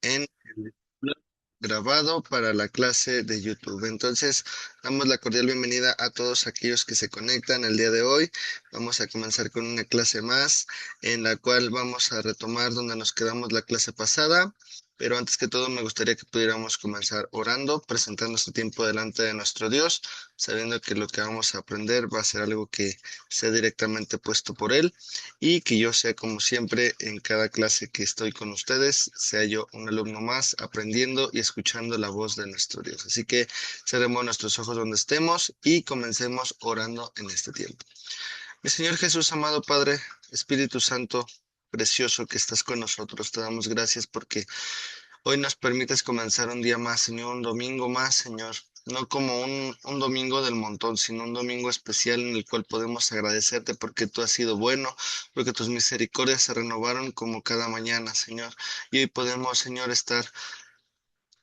en el grabado para la clase de YouTube. Entonces, damos la cordial bienvenida a todos aquellos que se conectan el día de hoy. Vamos a comenzar con una clase más en la cual vamos a retomar donde nos quedamos la clase pasada. Pero antes que todo, me gustaría que pudiéramos comenzar orando, presentando este tiempo delante de nuestro Dios, sabiendo que lo que vamos a aprender va a ser algo que sea directamente puesto por Él y que yo sea como siempre en cada clase que estoy con ustedes, sea yo un alumno más aprendiendo y escuchando la voz de nuestro Dios. Así que cerremos nuestros ojos donde estemos y comencemos orando en este tiempo. Mi Señor Jesús, amado Padre, Espíritu Santo, precioso que estás con nosotros, te damos gracias porque hoy nos permites comenzar un día más, Señor, un domingo más, Señor. No como un domingo del montón, sino un domingo especial en el cual podemos agradecerte porque tú has sido bueno, porque tus misericordias se renovaron como cada mañana, Señor. Y hoy podemos, Señor, estar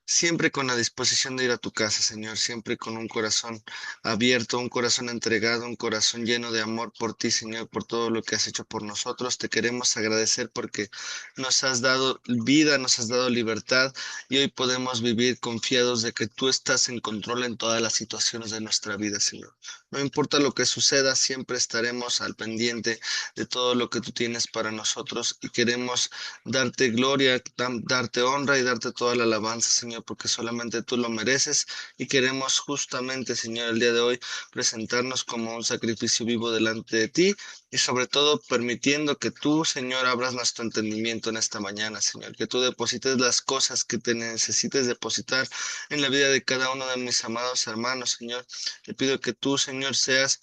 siempre con la disposición de ir a tu casa, Señor, siempre con un corazón abierto, un corazón entregado, un corazón lleno de amor por ti, Señor, por todo lo que has hecho por nosotros. Te queremos agradecer porque nos has dado vida, nos has dado libertad y hoy podemos vivir confiados de que tú estás en control en todas las situaciones de nuestra vida, Señor. No importa lo que suceda, siempre estaremos al pendiente de todo lo que tú tienes para nosotros y queremos darte gloria, darte honra y darte toda la alabanza, Señor, porque solamente tú lo mereces y queremos justamente, Señor, el día de hoy presentarnos como un sacrificio vivo delante de ti y sobre todo permitiendo que tú, Señor, abras nuestro entendimiento en esta mañana, Señor, que tú deposites las cosas que te necesites depositar en la vida de cada uno de mis amados hermanos, Señor. Te pido que tú, Señor, seas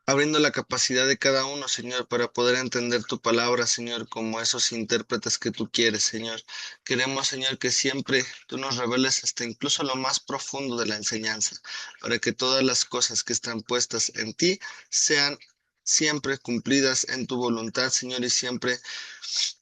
abriendo la capacidad de cada uno, Señor, para poder entender tu palabra, Señor, como esos intérpretes que tú quieres, Señor. Queremos, Señor, que siempre tú nos reveles hasta incluso lo más profundo de la enseñanza, para que todas las cosas que están puestas en ti sean siempre cumplidas en tu voluntad, Señor, y siempre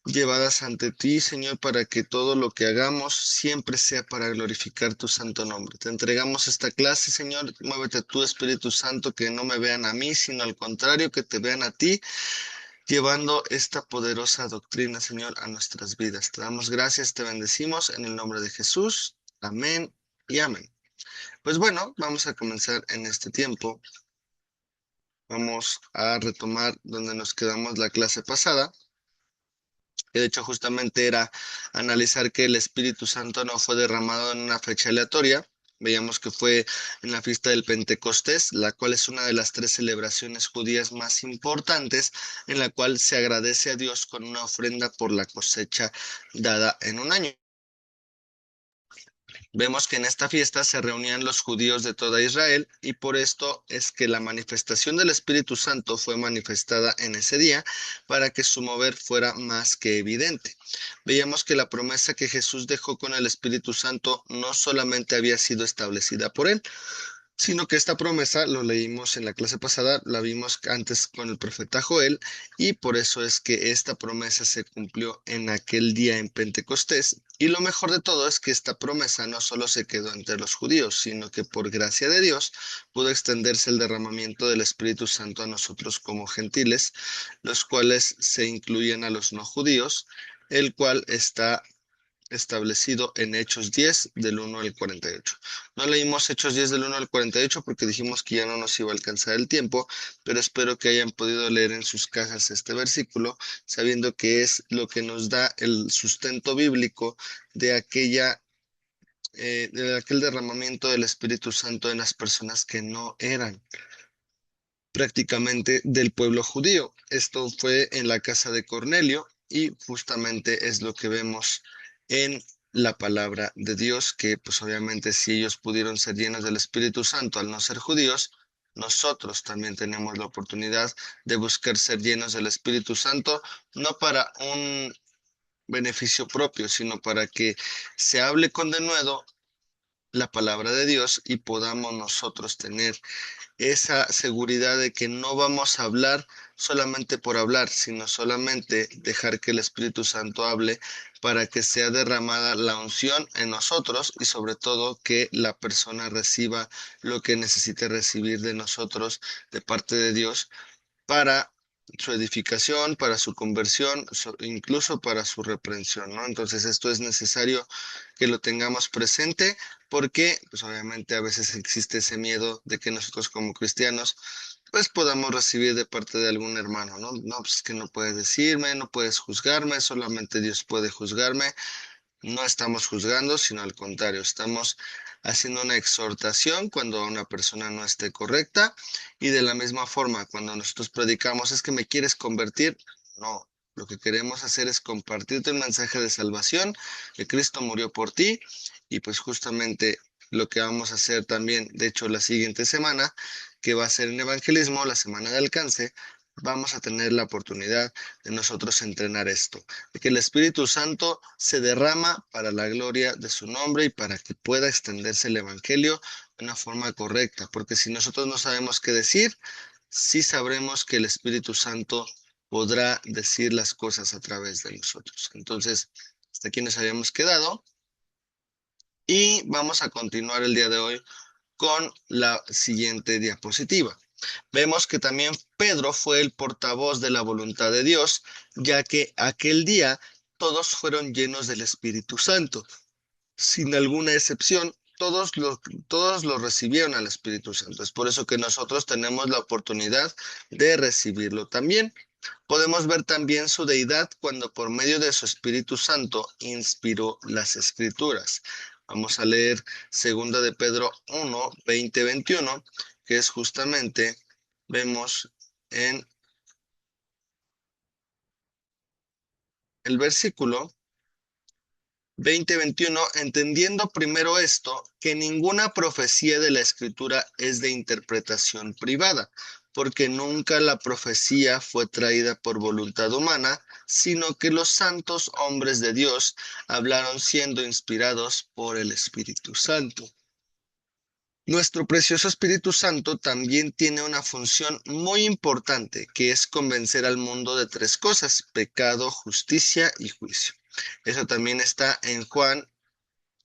llevadas ante ti, Señor, para que todo lo que hagamos siempre sea para glorificar tu santo nombre. Te entregamos esta clase, Señor. Muévete tú, Espíritu Santo, que no me vean a mí, sino al contrario, que te vean a ti, llevando esta poderosa doctrina, Señor, a nuestras vidas. Te damos gracias, te bendecimos en el nombre de Jesús. Amén y amén. Pues bueno, vamos a comenzar en este tiempo. Vamos a retomar donde nos quedamos la clase pasada, que de hecho justamente era analizar que el Espíritu Santo no fue derramado en una fecha aleatoria. Veíamos que fue en la fiesta del Pentecostés, la cual es una de las tres celebraciones judías más importantes, en la cual se agradece a Dios con una ofrenda por la cosecha dada en un año. Vemos que en esta fiesta se reunían los judíos de toda Israel y por esto es que la manifestación del Espíritu Santo fue manifestada en ese día para que su mover fuera más que evidente. Veíamos que la promesa que Jesús dejó con el Espíritu Santo no solamente había sido establecida por él, sino que esta promesa, lo leímos en la clase pasada, la vimos antes con el profeta Joel, y por eso es que esta promesa se cumplió en aquel día en Pentecostés. Y lo mejor de todo es que esta promesa no solo se quedó entre los judíos, sino que por gracia de Dios pudo extenderse el derramamiento del Espíritu Santo a nosotros como gentiles, los cuales se incluyen a los no judíos, el cual está establecido en Hechos 10 del 1 al 48. No leímos Hechos 10 del 1 al 48 porque dijimos que ya no nos iba a alcanzar el tiempo, pero espero que hayan podido leer en sus casas este versículo, sabiendo que es lo que nos da el sustento bíblico de de aquel derramamiento del Espíritu Santo en las personas que no eran prácticamente del pueblo judío. Esto fue en la casa de Cornelio y justamente es lo que vemos en la palabra de Dios, que pues obviamente si ellos pudieron ser llenos del Espíritu Santo al no ser judíos, nosotros también tenemos la oportunidad de buscar ser llenos del Espíritu Santo, no para un beneficio propio, sino para que se hable con denuedo la palabra de Dios y podamos nosotros tener esa seguridad de que no vamos a hablar solamente por hablar, sino solamente dejar que el Espíritu Santo hable para que sea derramada la unción en nosotros y sobre todo que la persona reciba lo que necesite recibir de nosotros de parte de Dios para su edificación, para su conversión, incluso para su reprensión, ¿no? Entonces esto es necesario que lo tengamos presente porque, pues obviamente a veces existe ese miedo de que nosotros como cristianos, pues podamos recibir de parte de algún hermano, ¿no? No, pues es que no puedes decirme, no puedes juzgarme, solamente Dios puede juzgarme. No estamos juzgando, sino al contrario, estamos haciendo una exhortación cuando una persona no esté correcta y de la misma forma, cuando nosotros predicamos, es que me quieres convertir, no, lo que queremos hacer es compartirte un mensaje de salvación, que Cristo murió por ti y pues justamente lo que vamos a hacer también, de hecho la siguiente semana, que va a ser en evangelismo, la semana de alcance, vamos a tener la oportunidad de nosotros entrenar esto de que el Espíritu Santo se derrama para la gloria de su nombre y para que pueda extenderse el Evangelio de una forma correcta. Porque si nosotros no sabemos qué decir, sí sabremos que el Espíritu Santo podrá decir las cosas a través de nosotros. Entonces, hasta aquí nos habíamos quedado y vamos a continuar el día de hoy con la siguiente diapositiva. Vemos que también Pedro fue el portavoz de la voluntad de Dios, ya que aquel día todos fueron llenos del Espíritu Santo. Sin alguna excepción, todos lo recibieron al Espíritu Santo. Es por eso que nosotros tenemos la oportunidad de recibirlo también. Podemos ver también su deidad cuando por medio de su Espíritu Santo inspiró las Escrituras. Vamos a leer 2 de Pedro 1, 20, 21, que es justamente, vemos en el versículo 20-21, entendiendo primero esto, que ninguna profecía de la Escritura es de interpretación privada, porque nunca la profecía fue traída por voluntad humana, sino que los santos hombres de Dios hablaron siendo inspirados por el Espíritu Santo. Nuestro precioso Espíritu Santo también tiene una función muy importante, que es convencer al mundo de tres cosas: pecado, justicia y juicio. Eso también está en Juan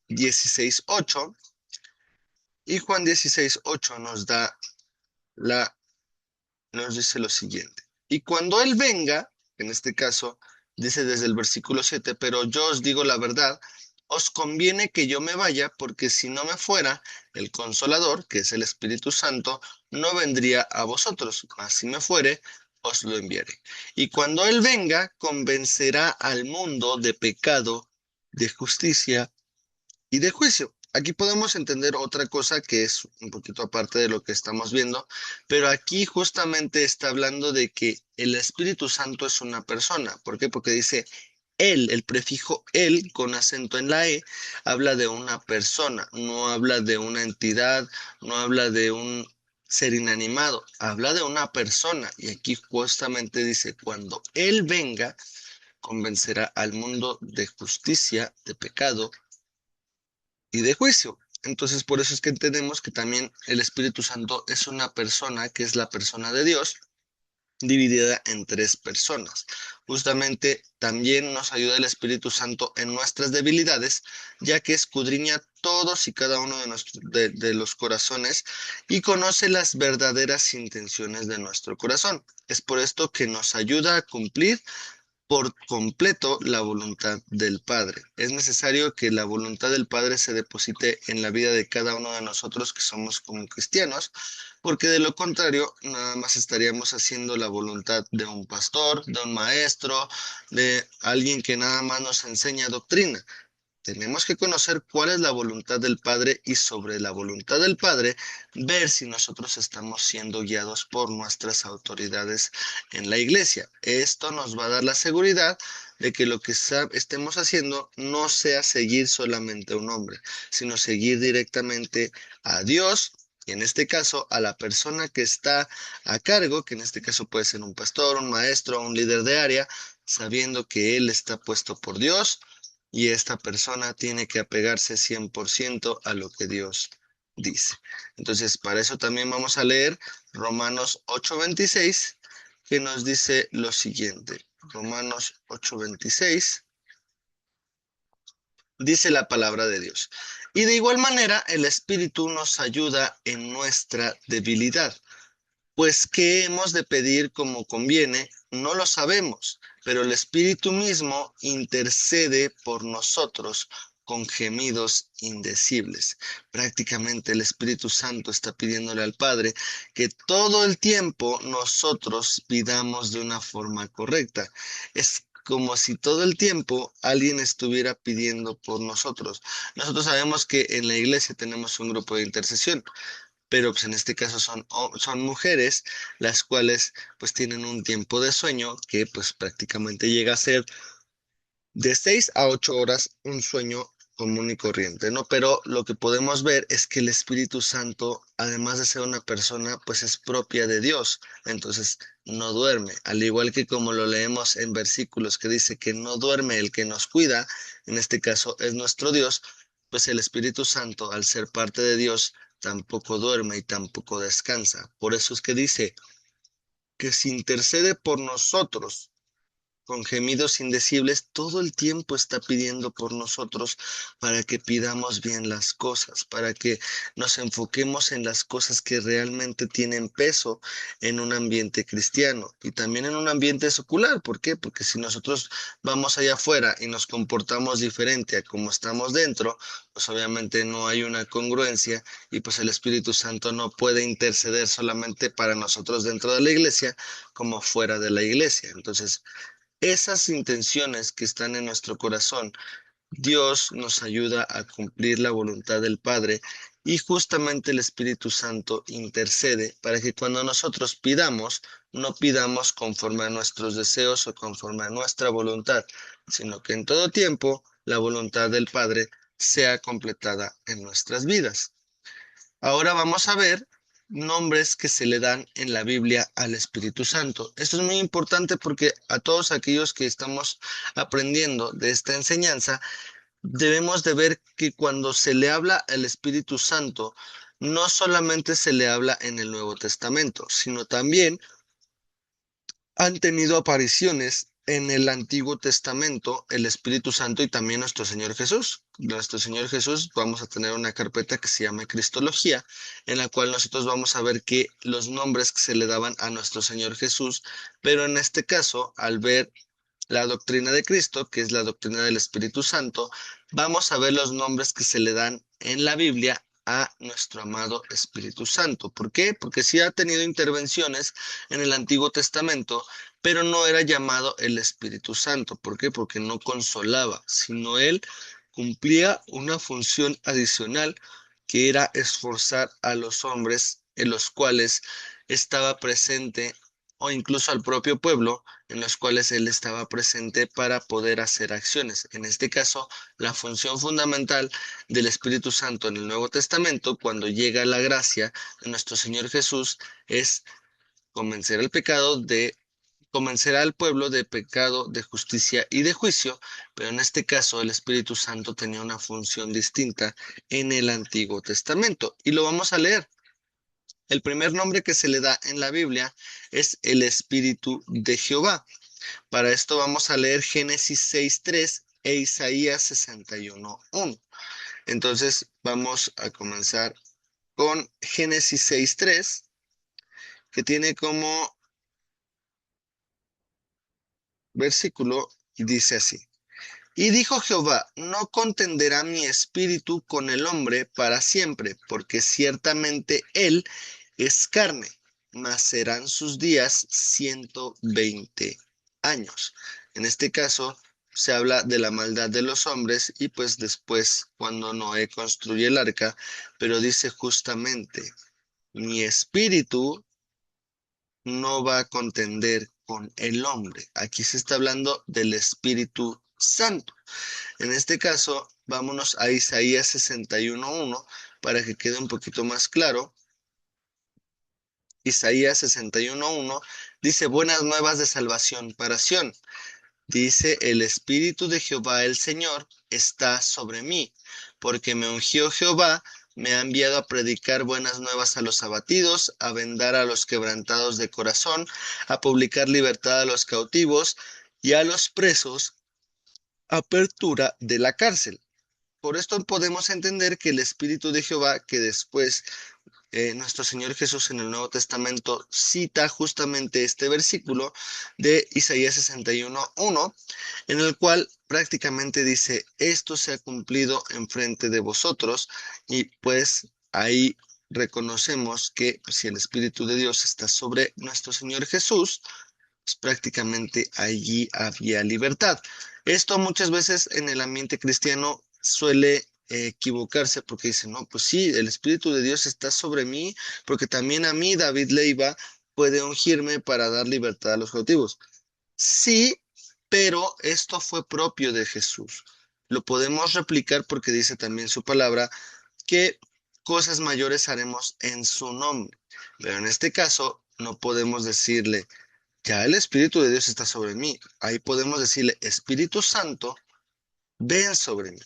16:8, y Juan 16:8 nos dice lo siguiente. Y cuando Él venga, en este caso, dice desde el versículo 7, pero yo os digo la verdad, os conviene que yo me vaya, porque si no me fuera, el Consolador, que es el Espíritu Santo, no vendría a vosotros, mas si me fuere, os lo enviaré. Y cuando Él venga, convencerá al mundo de pecado, de justicia y de juicio. Aquí podemos entender otra cosa que es un poquito aparte de lo que estamos viendo, pero aquí justamente está hablando de que el Espíritu Santo es una persona. ¿Por qué? Porque dice él, el prefijo él con acento en la E, habla de una persona, no habla de una entidad, no habla de un ser inanimado, habla de una persona. Y aquí justamente dice, cuando él venga, convencerá al mundo de justicia, de pecado y de juicio. Entonces, por eso es que entendemos que también el Espíritu Santo es una persona que es la persona de Dios, dividida en tres personas. Justamente también nos ayuda el Espíritu Santo en nuestras debilidades, ya que escudriña todos y cada uno de los corazones y conoce las verdaderas intenciones de nuestro corazón. Es por esto que nos ayuda a cumplir por completo la voluntad del Padre. Es necesario que la voluntad del Padre se deposite en la vida de cada uno de nosotros que somos como cristianos, porque de lo contrario, nada más estaríamos haciendo la voluntad de un pastor, de un maestro, de alguien que nada más nos enseña doctrina. Tenemos que conocer cuál es la voluntad del Padre y sobre la voluntad del Padre ver si nosotros estamos siendo guiados por nuestras autoridades en la iglesia. Esto nos va a dar la seguridad de que lo que estemos haciendo no sea seguir solamente a un hombre, sino seguir directamente a Dios y en este caso a la persona que está a cargo, que en este caso puede ser un pastor, un maestro, un líder de área, sabiendo que él está puesto por Dios y esta persona tiene que apegarse 100% a lo que Dios dice. Entonces, para eso también vamos a leer Romanos 8:26, que nos dice lo siguiente. Romanos 8:26 dice la palabra de Dios. Y de igual manera, el Espíritu nos ayuda en nuestra debilidad. Pues, ¿qué hemos de pedir como conviene? No lo sabemos, pero el Espíritu mismo intercede por nosotros con gemidos indecibles. Prácticamente el Espíritu Santo está pidiéndole al Padre que todo el tiempo nosotros pidamos de una forma correcta. Es como si todo el tiempo alguien estuviera pidiendo por nosotros. Nosotros sabemos que en la iglesia tenemos un grupo de intercesión, pero pues en este caso son mujeres las cuales pues tienen un tiempo de sueño que pues prácticamente llega a ser de 6 a 8 horas, un sueño común y corriente, ¿no? Pero lo que podemos ver es que el Espíritu Santo, además de ser una persona, pues es propia de Dios, entonces no duerme, al igual que como lo leemos en versículos que dice que no duerme el que nos cuida, en este caso es nuestro Dios, pues el Espíritu Santo, al ser parte de Dios, tampoco duerme y tampoco descansa. Por eso es que dice que si intercede por nosotros, con gemidos indecibles, todo el tiempo está pidiendo por nosotros para que pidamos bien las cosas, para que nos enfoquemos en las cosas que realmente tienen peso en un ambiente cristiano y también en un ambiente secular. ¿Por qué? Porque si nosotros vamos allá afuera y nos comportamos diferente a como estamos dentro, pues obviamente no hay una congruencia y pues el Espíritu Santo no puede interceder solamente para nosotros dentro de la iglesia como fuera de la iglesia. Entonces, esas intenciones que están en nuestro corazón, Dios nos ayuda a cumplir la voluntad del Padre y justamente el Espíritu Santo intercede para que cuando nosotros pidamos, no pidamos conforme a nuestros deseos o conforme a nuestra voluntad, sino que en todo tiempo la voluntad del Padre sea completada en nuestras vidas. Ahora vamos a ver nombres que se le dan en la Biblia al Espíritu Santo. Esto es muy importante porque a todos aquellos que estamos aprendiendo de esta enseñanza, debemos de ver que cuando se le habla al Espíritu Santo, no solamente se le habla en el Nuevo Testamento, sino también han tenido apariciones en el Antiguo Testamento el Espíritu Santo y también nuestro Señor Jesús. Nuestro Señor Jesús, vamos a tener una carpeta que se llama Cristología, en la cual nosotros vamos a ver que los nombres que se le daban a nuestro Señor Jesús, pero en este caso, al ver la doctrina de Cristo, que es la doctrina del Espíritu Santo, vamos a ver los nombres que se le dan en la Biblia a nuestro amado Espíritu Santo. ¿Por qué? Porque sí ha tenido intervenciones en el Antiguo Testamento, pero no era llamado el Espíritu Santo. ¿Por qué? Porque no consolaba, sino él cumplía una función adicional que era esforzar a los hombres en los cuales estaba presente o incluso al propio pueblo en los cuales él estaba presente para poder hacer acciones. En este caso, la función fundamental del Espíritu Santo en el Nuevo Testamento, cuando llega la gracia de nuestro Señor Jesús, es convencer al pecado de convencer al pueblo de pecado, de justicia y de juicio, pero en este caso el Espíritu Santo tenía una función distinta en el Antiguo Testamento y lo vamos a leer. El primer nombre que se le da en la Biblia es el Espíritu de Jehová. Para esto vamos a leer Génesis 6:3 e Isaías 61:1. Entonces vamos a comenzar con Génesis 6:3, que tiene como versículo y dice así. Y dijo Jehová, no contenderá mi espíritu con el hombre para siempre, porque ciertamente él es carne, mas serán sus días 120 años. En este caso se habla de la maldad de los hombres y pues después cuando Noé construye el arca, pero dice justamente, mi espíritu no va a contender con el hombre. Aquí se está hablando del Espíritu Santo. En este caso, vámonos a Isaías 61:1 para que quede un poquito más claro. Isaías 61:1 dice, buenas nuevas de salvación para Sión. Dice, el Espíritu de Jehová el Señor está sobre mí, porque me ungió Jehová, me ha enviado a predicar buenas nuevas a los abatidos, a vendar a los quebrantados de corazón, a publicar libertad a los cautivos y a los presos, apertura de la cárcel. Por esto podemos entender que el Espíritu de Jehová, que después nuestro Señor Jesús en el Nuevo Testamento cita justamente este versículo de Isaías 61:1, en el cual prácticamente dice, esto se ha cumplido enfrente de vosotros, y pues ahí reconocemos que pues, si el Espíritu de Dios está sobre nuestro Señor Jesús, pues prácticamente allí había libertad. Esto muchas veces en el ambiente cristiano suele equivocarse porque dicen, no, pues sí, el Espíritu de Dios está sobre mí, porque también a mí, David Leiva, puede ungirme para dar libertad a los cautivos. Sí, pero esto fue propio de Jesús. Lo podemos replicar porque dice también su palabra que cosas mayores haremos en su nombre. Pero en este caso no podemos decirle, ya el Espíritu de Dios está sobre mí. Ahí podemos decirle, Espíritu Santo, ven sobre mí.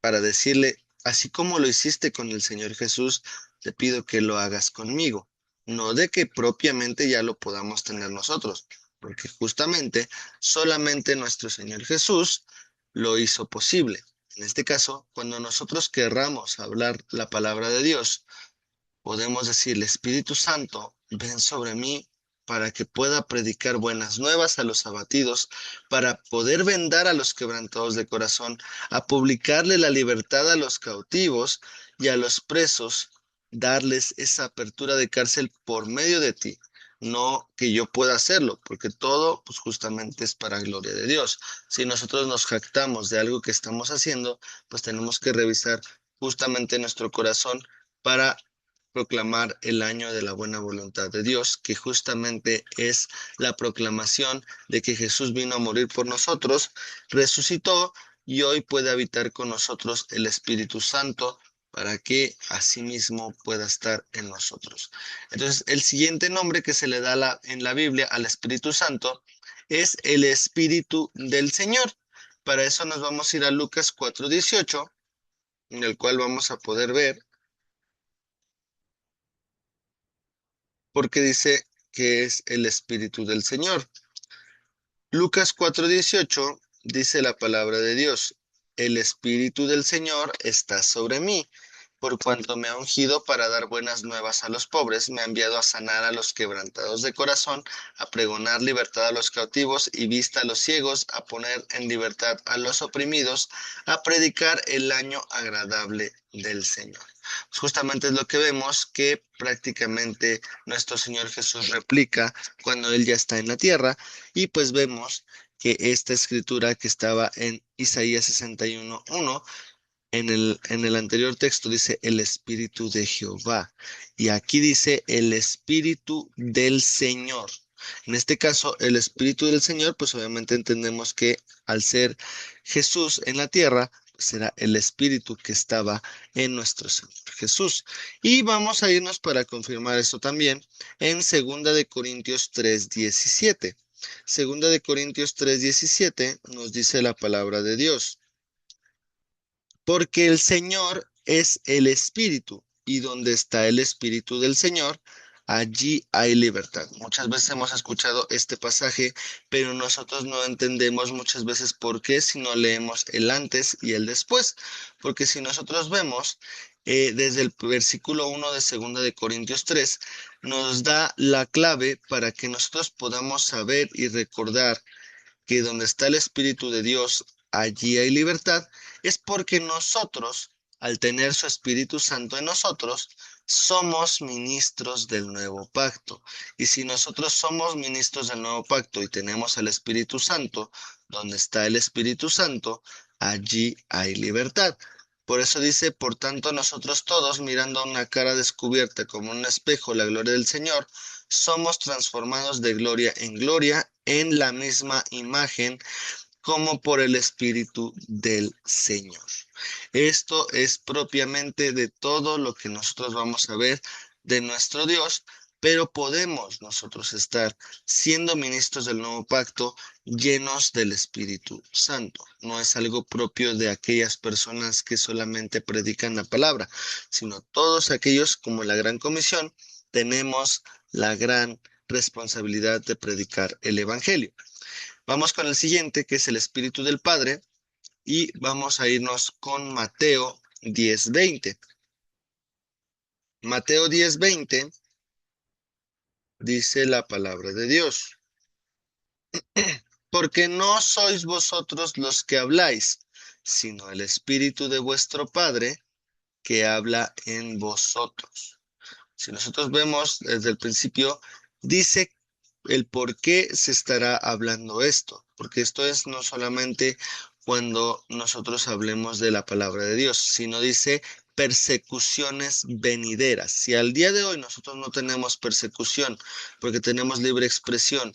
Para decirle, así como lo hiciste con el Señor Jesús, te pido que lo hagas conmigo. No de que propiamente ya lo podamos tener nosotros, porque justamente solamente nuestro Señor Jesús lo hizo posible. En este caso, cuando nosotros querramos hablar la palabra de Dios, podemos decirle, Espíritu Santo, ven sobre mí para que pueda predicar buenas nuevas a los abatidos, para poder vendar a los quebrantados de corazón, a publicarle la libertad a los cautivos y a los presos, darles esa apertura de cárcel por medio de ti. No que yo pueda hacerlo, porque todo pues justamente es para gloria de Dios. Si nosotros nos jactamos de algo que estamos haciendo, pues tenemos que revisar justamente nuestro corazón para proclamar el año de la buena voluntad de Dios, que justamente es la proclamación de que Jesús vino a morir por nosotros, resucitó y hoy puede habitar con nosotros el Espíritu Santo para que asimismo pueda estar en nosotros. Entonces, el siguiente nombre que se le da en la Biblia al Espíritu Santo es el Espíritu del Señor. Para eso nos vamos a ir a Lucas 4:18, en el cual vamos a poder ver porque dice que es el Espíritu del Señor. Lucas 4:18 dice la palabra de Dios, el Espíritu del Señor está sobre mí, por cuanto me ha ungido para dar buenas nuevas a los pobres, me ha enviado a sanar a los quebrantados de corazón, a pregonar libertad a los cautivos y vista a los ciegos, a poner en libertad a los oprimidos, a predicar el año agradable del Señor. Pues justamente es lo que vemos que prácticamente nuestro Señor Jesús replica cuando Él ya está en la tierra, y pues vemos que esta escritura que estaba en Isaías 61:1, en el anterior texto dice el Espíritu de Jehová, y aquí dice el Espíritu del Señor. En este caso, el Espíritu del Señor, pues obviamente entendemos que al ser Jesús en la tierra, pues era el Espíritu que estaba en nuestro Señor Jesús. Y vamos a irnos para confirmar esto también en 2 Corintios 3:17. 2 Corintios 3:17 nos dice la palabra de Dios. Porque el Señor es el Espíritu, y donde está el Espíritu del Señor, allí hay libertad. Muchas veces hemos escuchado este pasaje, pero nosotros no entendemos muchas veces por qué si no leemos el antes y el después. Porque si nosotros vemos desde el versículo 1 de 2 Corintios 3, nos da la clave para que nosotros podamos saber y recordar que donde está el Espíritu de Dios, allí hay libertad, es porque nosotros, al tener su Espíritu Santo en nosotros, somos ministros del nuevo pacto. Y si nosotros somos ministros del nuevo pacto y tenemos al Espíritu Santo, donde está el Espíritu Santo, allí hay libertad. Por eso dice, por tanto nosotros todos, mirando a una cara descubierta como un espejo la gloria del Señor, somos transformados de gloria en gloria en la misma imagen como por el Espíritu del Señor. Esto es propiamente de todo lo que nosotros vamos a ver de nuestro Dios, pero podemos nosotros estar siendo ministros del nuevo pacto llenos del Espíritu Santo. No es algo propio de aquellas personas que solamente predican la palabra, sino todos aquellos, como la Gran Comisión, tenemos la gran responsabilidad de predicar el Evangelio. Vamos con el siguiente, que es el Espíritu del Padre, y vamos a irnos con Mateo 10:20. Mateo 10:20 dice la palabra de Dios. Porque no sois vosotros los que habláis, sino el Espíritu de vuestro Padre que habla en vosotros. Si nosotros vemos desde el principio, dice el por qué se estará hablando esto, porque esto es no solamente cuando nosotros hablemos de la palabra de Dios, sino dice persecuciones venideras. Si al día de hoy nosotros no tenemos persecución, porque tenemos libre expresión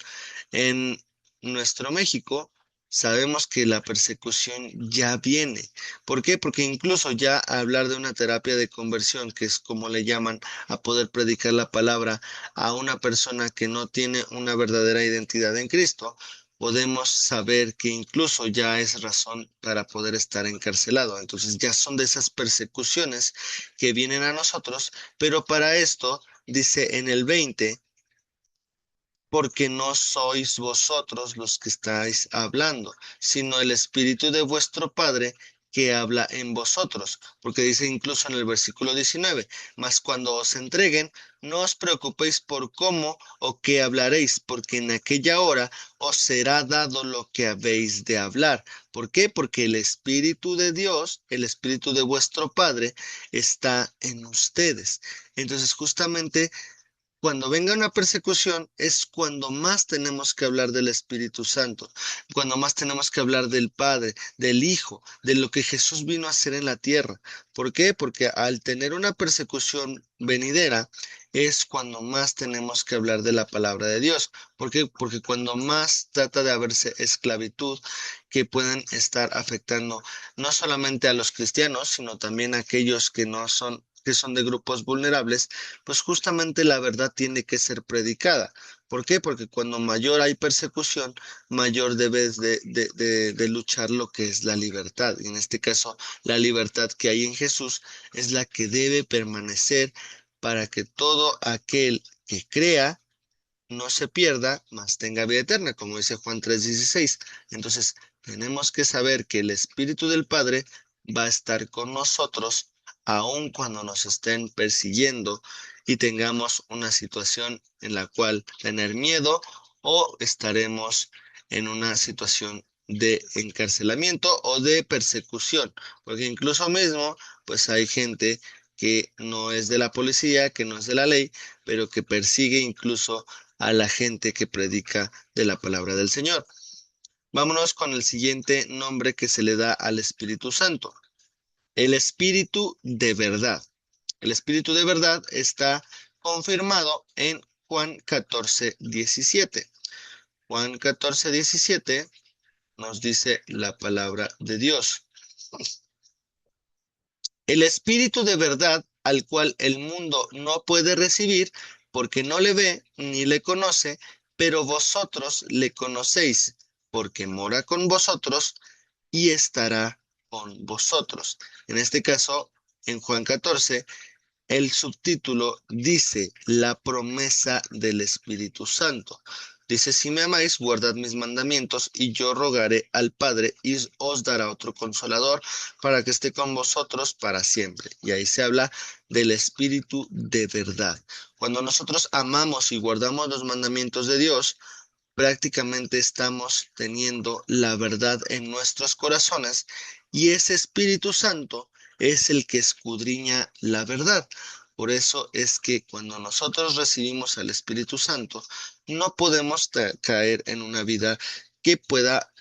en nuestro México, sabemos que la persecución ya viene. ¿Por qué? Porque incluso ya hablar de una terapia de conversión, que es como le llaman a poder predicar la palabra a una persona que no tiene una verdadera identidad en Cristo, podemos saber que incluso ya es razón para poder estar encarcelado. Entonces ya son de esas persecuciones que vienen a nosotros, pero para esto dice en el 20, porque no sois vosotros los que estáis hablando, sino el Espíritu de vuestro Padre que habla en vosotros, porque dice incluso en el versículo 19, mas cuando os entreguen, no os preocupéis por cómo o qué hablaréis, porque en aquella hora os será dado lo que habéis de hablar. ¿Por qué? Porque el Espíritu de Dios, el Espíritu de vuestro Padre, está en ustedes. Entonces, justamente cuando venga una persecución es cuando más tenemos que hablar del Espíritu Santo, cuando más tenemos que hablar del Padre, del Hijo, de lo que Jesús vino a hacer en la tierra. ¿Por qué? Porque al tener una persecución venidera es cuando más tenemos que hablar de la palabra de Dios. ¿Por qué? Porque cuando más trata de haberse esclavitud que pueden estar afectando no solamente a los cristianos, sino también a aquellos que no son que son de grupos vulnerables, pues justamente la verdad tiene que ser predicada. ¿Por qué? Porque cuando mayor hay persecución, mayor debes de luchar lo que es la libertad. Y en este caso, la libertad que hay en Jesús es la que debe permanecer para que todo aquel que crea no se pierda, mas tenga vida eterna, como dice Juan 3:16. Entonces, tenemos que saber que el Espíritu del Padre va a estar con nosotros aun cuando nos estén persiguiendo y tengamos una situación en la cual tener miedo o estaremos en una situación de encarcelamiento o de persecución, porque incluso mismo, pues hay gente que no es de la policía, que no es de la ley, pero que persigue incluso a la gente que predica de la palabra del Señor. Vámonos con el siguiente nombre que se le da al Espíritu Santo, el Espíritu de verdad. El Espíritu de verdad está confirmado en Juan 14:17. Juan 14:17 nos dice la palabra de Dios. El Espíritu de verdad, al cual el mundo no puede recibir, porque no le ve ni le conoce, pero vosotros le conocéis, porque mora con vosotros y estará con vosotros. En este caso, en Juan 14, el subtítulo dice la promesa del Espíritu Santo. Dice, si me amáis, guardad mis mandamientos y yo rogaré al Padre y os dará otro consolador para que esté con vosotros para siempre. Y ahí se habla del Espíritu de verdad. Cuando nosotros amamos y guardamos los mandamientos de Dios, prácticamente estamos teniendo la verdad en nuestros corazones y ese Espíritu Santo es el que escudriña la verdad. Por eso es que cuando nosotros recibimos al Espíritu Santo, no podemos caer en una vida que pueda,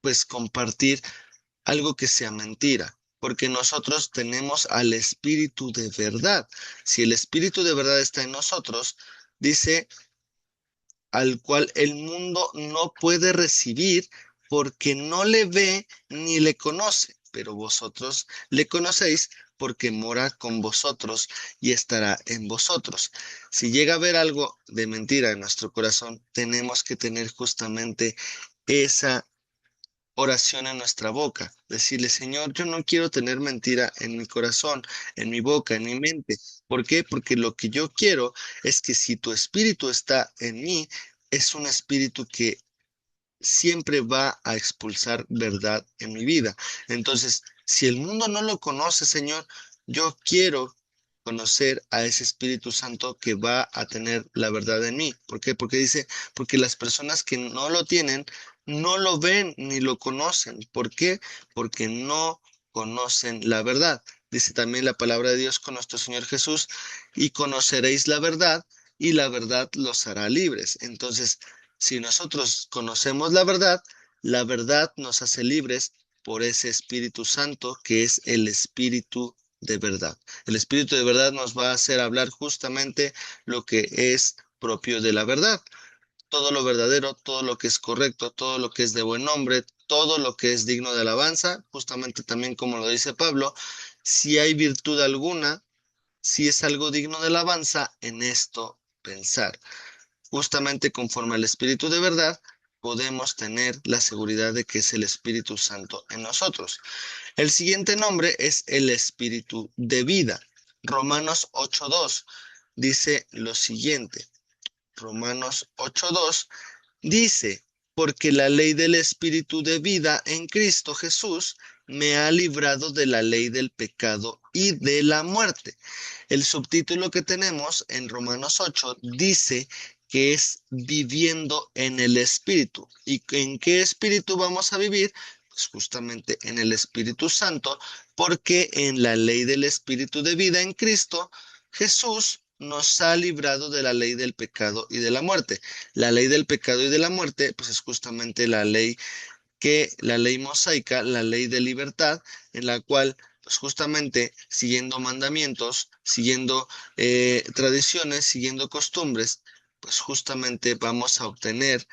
pues, compartir algo que sea mentira, porque nosotros tenemos al Espíritu de verdad. Si el Espíritu de verdad está en nosotros, dice al cual el mundo no puede recibir porque no le ve ni le conoce, pero vosotros le conocéis porque mora con vosotros y estará en vosotros. Si llega a haber algo de mentira en nuestro corazón, tenemos que tener justamente esa oración en nuestra boca. Decirle, Señor, yo no quiero tener mentira en mi corazón, en mi boca, en mi mente. ¿Por qué? Porque lo que yo quiero es que si tu espíritu está en mí, es un espíritu que siempre va a expulsar verdad en mi vida. Entonces, si el mundo no lo conoce, Señor, yo quiero conocer a ese Espíritu Santo que va a tener la verdad en mí. ¿Por qué? Porque dice, porque las personas que no lo tienen, no lo ven ni lo conocen. ¿Por qué? Porque no conocen la verdad. Dice también la palabra de Dios con nuestro Señor Jesús, y conoceréis la verdad, y la verdad los hará libres. Entonces, si nosotros conocemos la verdad nos hace libres por ese Espíritu Santo que es el Espíritu de verdad. El Espíritu de verdad nos va a hacer hablar justamente lo que es propio de la verdad. Todo lo verdadero, todo lo que es correcto, todo lo que es de buen nombre, todo lo que es digno de alabanza, justamente también como lo dice Pablo, si hay virtud alguna, si es algo digno de alabanza, en esto pensar. Justamente conforme al Espíritu de verdad, podemos tener la seguridad de que es el Espíritu Santo en nosotros. El siguiente nombre es el Espíritu de vida. Romanos 8:2 dice lo siguiente. Romanos 8:2 dice, porque la ley del Espíritu de vida en Cristo Jesús me ha librado de la ley del pecado y de la muerte. El subtítulo que tenemos en Romanos 8 dice que es viviendo en el Espíritu. ¿Y en qué Espíritu vamos a vivir? Pues justamente en el Espíritu Santo, porque en la ley del Espíritu de vida en Cristo, Jesús nos ha librado de la ley del pecado y de la muerte. La ley del pecado y de la muerte, pues es justamente la ley mosaica, la ley de libertad, en la cual, pues justamente siguiendo mandamientos, siguiendo tradiciones, siguiendo costumbres, pues justamente vamos a obtener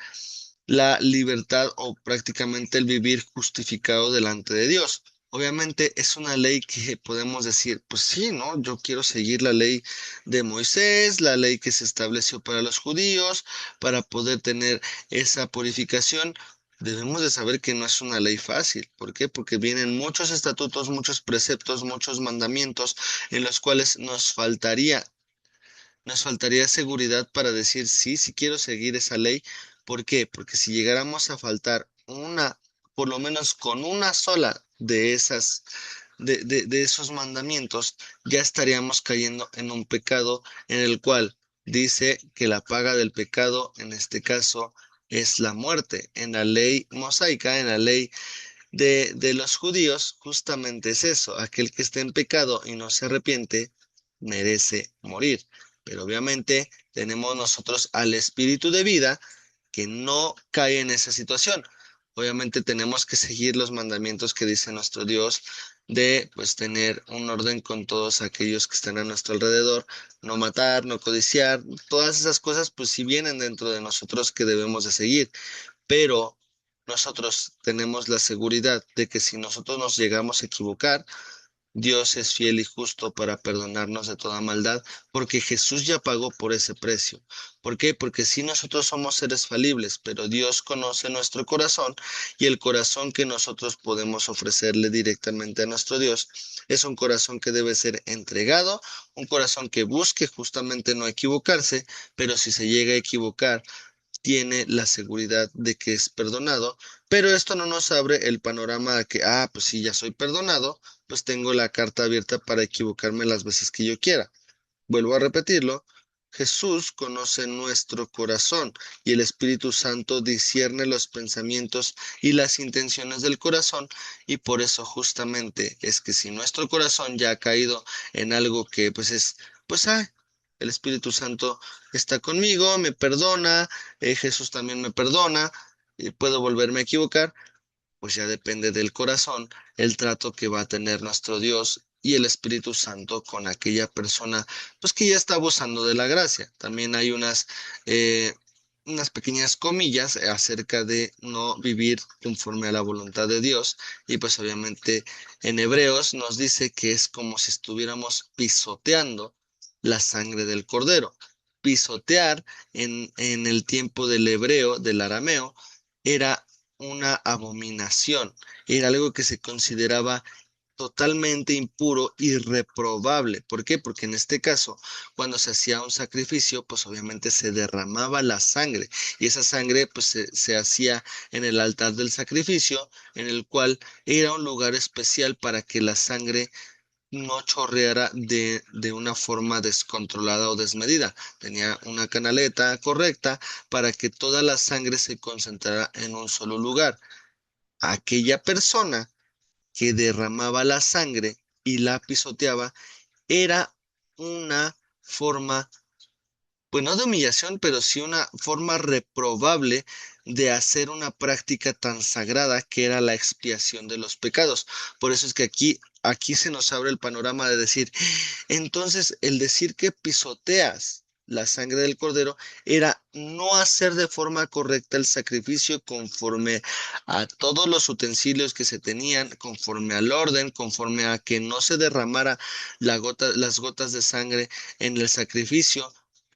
la libertad o prácticamente el vivir justificado delante de Dios. Obviamente es una ley que podemos decir, pues sí, ¿no? Yo quiero seguir la ley de Moisés, la ley que se estableció para los judíos, para poder tener esa purificación. Debemos de saber que no es una ley fácil. ¿Por qué? Porque vienen muchos estatutos, muchos preceptos, muchos mandamientos en los cuales nos faltaría seguridad para decir sí, sí quiero seguir esa ley. ¿Por qué? Porque si llegáramos a faltar por lo menos con una sola de de esos mandamientos, ya estaríamos cayendo en un pecado en el cual dice que la paga del pecado, en este caso, es la muerte. En la ley mosaica, en la ley de los judíos, justamente es eso. Aquel que esté en pecado y no se arrepiente, merece morir. Pero obviamente tenemos nosotros al Espíritu de vida que no cae en esa situación. Obviamente tenemos que seguir los mandamientos que dice nuestro Dios de pues tener un orden con todos aquellos que están a nuestro alrededor, no matar, no codiciar, todas esas cosas pues sí vienen dentro de nosotros que debemos de seguir, pero nosotros tenemos la seguridad de que si nosotros nos llegamos a equivocar, Dios es fiel y justo para perdonarnos de toda maldad, porque Jesús ya pagó por ese precio. ¿Por qué? Porque sí nosotros somos seres falibles, pero Dios conoce nuestro corazón y el corazón que nosotros podemos ofrecerle directamente a nuestro Dios es un corazón que debe ser entregado, un corazón que busque justamente no equivocarse, pero si se llega a equivocar, tiene la seguridad de que es perdonado, pero esto no nos abre el panorama de que, pues si ya soy perdonado, pues tengo la carta abierta para equivocarme las veces que yo quiera. Vuelvo a repetirlo. Jesús conoce nuestro corazón y el Espíritu Santo discierne los pensamientos y las intenciones del corazón, y por eso justamente es que si nuestro corazón ya ha caído en algo que el Espíritu Santo está conmigo, me perdona, Jesús también me perdona, y puedo volverme a equivocar, pues ya depende del corazón el trato que va a tener nuestro Dios y el Espíritu Santo con aquella persona, pues que ya está abusando de la gracia. También hay unas pequeñas comillas acerca de no vivir conforme a la voluntad de Dios, y pues obviamente en Hebreos nos dice que es como si estuviéramos pisoteando la sangre del cordero. Pisotear en el tiempo del hebreo, del arameo, era una abominación, era algo que se consideraba totalmente impuro y reprobable. ¿Por qué? Porque en este caso, cuando se hacía un sacrificio, pues obviamente se derramaba la sangre, y esa sangre pues se hacía en el altar del sacrificio, en el cual era un lugar especial para que la sangre no chorreara de una forma descontrolada o desmedida. Tenía una canaleta correcta para que toda la sangre se concentrara en un solo lugar. Aquella persona que derramaba la sangre y la pisoteaba era una forma, pues no de humillación, pero sí una forma reprobable de hacer una práctica tan sagrada que era la expiación de los pecados. Por eso es que aquí se nos abre el panorama de decir, entonces el decir que pisoteas la sangre del cordero era no hacer de forma correcta el sacrificio conforme a todos los utensilios que se tenían, conforme al orden, conforme a que no se derramara las gotas de sangre en el sacrificio.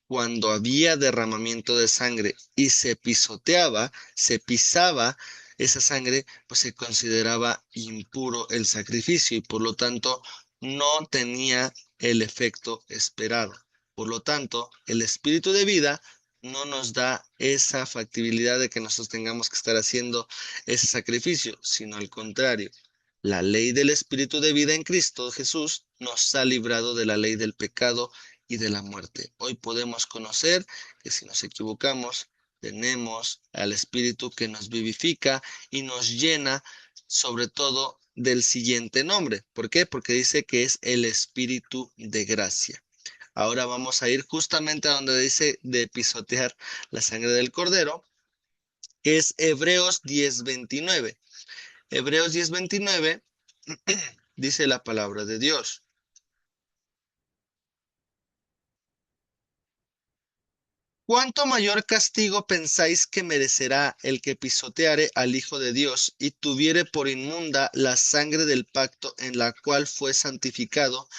Cuando había derramamiento de sangre y se pisoteaba, se pisaba esa sangre, pues se consideraba impuro el sacrificio y por lo tanto no tenía el efecto esperado. Por lo tanto, el espíritu de vida no nos da esa factibilidad de que nosotros tengamos que estar haciendo ese sacrificio, sino al contrario. La ley del espíritu de vida en Cristo Jesús nos ha librado de la ley del pecado y de la muerte. Hoy podemos conocer que si nos equivocamos, tenemos al espíritu que nos vivifica y nos llena sobre todo del siguiente nombre. ¿Por qué? Porque dice que es el espíritu de gracia. Ahora vamos a ir justamente a donde dice de pisotear la sangre del cordero, que es Hebreos 10:29. Hebreos 10:29 dice la palabra de Dios. ¿Cuánto mayor castigo pensáis que merecerá el que pisoteare al Hijo de Dios y tuviere por inmunda la sangre del pacto en la cual fue santificado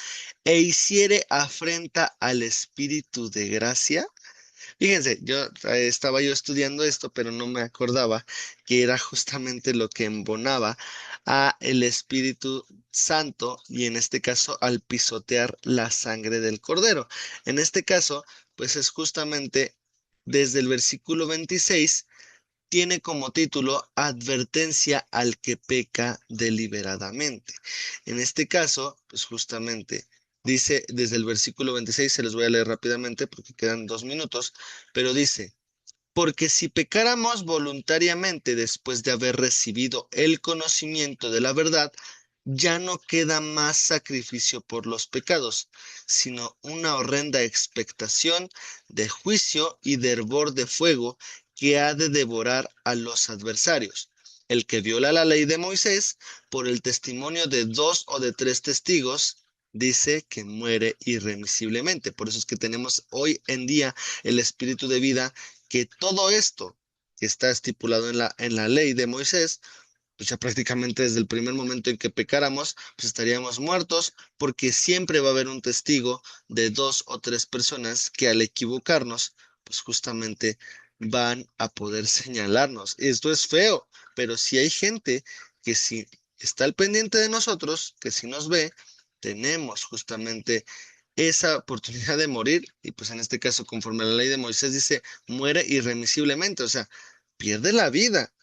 e hiciere afrenta al Espíritu de gracia? Fíjense, estaba yo estudiando esto, pero no me acordaba que era justamente lo que embonaba a el Espíritu Santo y en este caso al pisotear la sangre del Cordero. En este caso, pues es justamente desde el versículo 26 tiene como título Advertencia al que peca deliberadamente. En este caso, pues justamente dice desde el versículo 26, se los voy a leer rápidamente porque quedan 2 minutos, pero dice, porque si pecáramos voluntariamente después de haber recibido el conocimiento de la verdad, ya no queda más sacrificio por los pecados, sino una horrenda expectación de juicio y de hervor de fuego que ha de devorar a los adversarios. El que viola la ley de Moisés por el testimonio de 2 o de 3 testigos, dice que muere irremisiblemente. Por eso es que tenemos hoy en día el espíritu de vida, que todo esto que está estipulado en la ley de Moisés, pues ya prácticamente desde el primer momento en que pecáramos, pues estaríamos muertos, porque siempre va a haber un testigo de 2 o 3 personas que al equivocarnos, pues justamente van a poder señalarnos. Esto es feo, pero si hay gente que si está al pendiente de nosotros, que si nos ve, tenemos justamente esa oportunidad de morir, y pues en este caso, conforme a la ley de Moisés, dice, muere irremisiblemente, o sea, pierde la vida.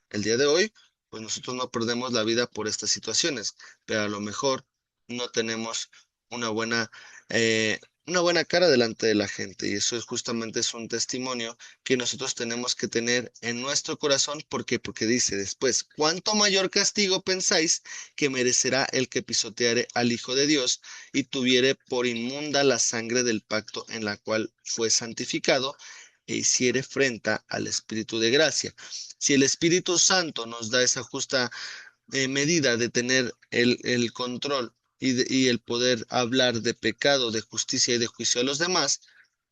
El día de hoy, pues nosotros no perdemos la vida por estas situaciones, pero a lo mejor no tenemos una buena, eh, una buena cara delante de la gente, y eso es un testimonio que nosotros tenemos que tener en nuestro corazón. ¿Por qué? Porque dice después, ¿cuánto mayor castigo pensáis que merecerá el que pisoteare al Hijo de Dios y tuviere por inmunda la sangre del pacto en la cual fue santificado e hiciere frente al Espíritu de gracia? Si el Espíritu Santo nos da esa justa medida de tener el control y el poder hablar de pecado, de justicia y de juicio a los demás,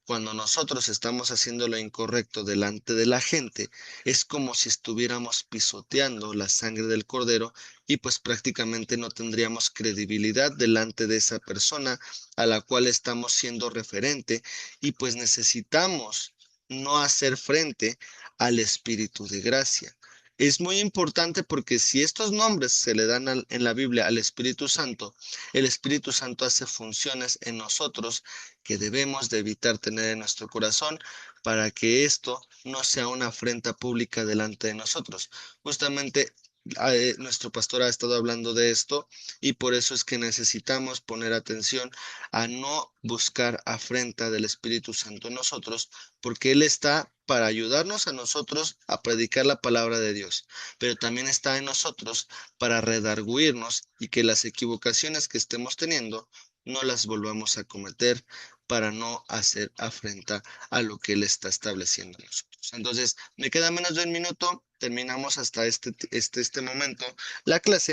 cuando nosotros estamos haciendo lo incorrecto delante de la gente, es como si estuviéramos pisoteando la sangre del cordero y pues prácticamente no tendríamos credibilidad delante de esa persona a la cual estamos siendo referente, y pues necesitamos no hacer frente al Espíritu de gracia. Es muy importante porque si estos nombres se le dan en la Biblia al Espíritu Santo, el Espíritu Santo hace funciones en nosotros que debemos de evitar tener en nuestro corazón para que esto no sea una afrenta pública delante de nosotros. Justamente Nuestro pastor ha estado hablando de esto y por eso es que necesitamos poner atención a no buscar afrenta del Espíritu Santo en nosotros, porque Él está para ayudarnos a nosotros a predicar la palabra de Dios, pero también está en nosotros para redarguirnos y que las equivocaciones que estemos teniendo no las volvamos a cometer para no hacer afrenta a lo que Él está estableciendo en nosotros. Entonces, me queda menos de un minuto, terminamos hasta este momento la clase.